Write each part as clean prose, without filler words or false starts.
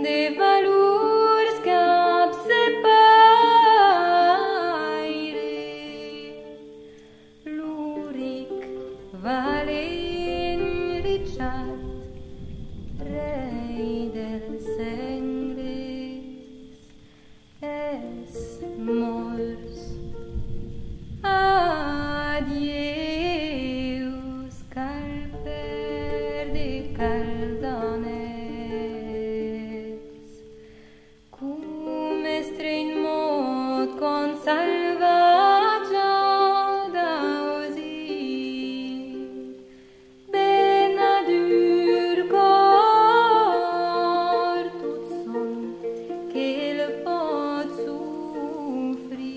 de valors cap sepaire, l'uric valent Richard, rei dels Angles, és morts. Adieus, calper de Caldanets, cum estrein mod con salvatge d'ausir, benadur cor tot son que el pot sofrir.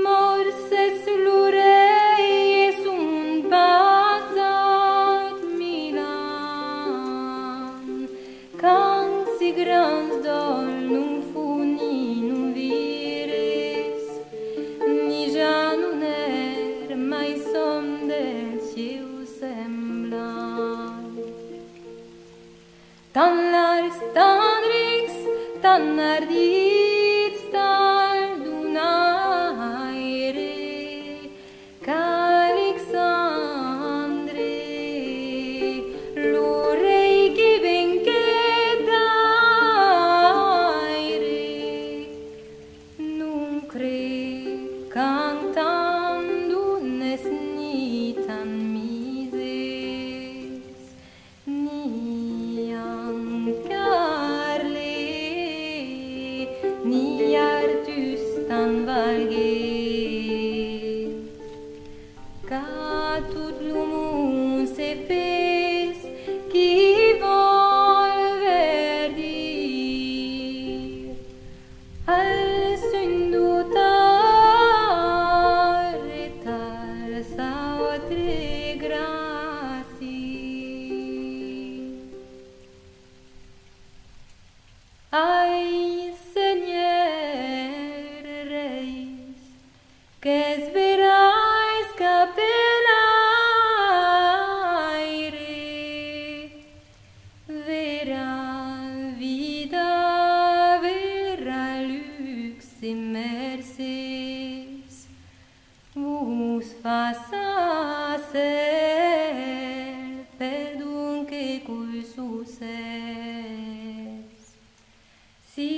Morses l'orei e son passat 1000 ans, quand si grans dol non fu ni non vires, ni ja non mai som del seu semblant. Tan largs, tan rics, tan ardits, tal d'un aire, qu'Alexandre, l'orei que venqué d'aire, non crec cantando nes ni tan mises, ni ancarle, ni artus tan valguer, ca tot lo món se fes qui vol verdir, al sundutar etar sautre gracie. Ai, Seigneur, reis, que esperais cap de l'aire, vera vida, vera lux e merces, vos faça ser perdon que cul succés. Si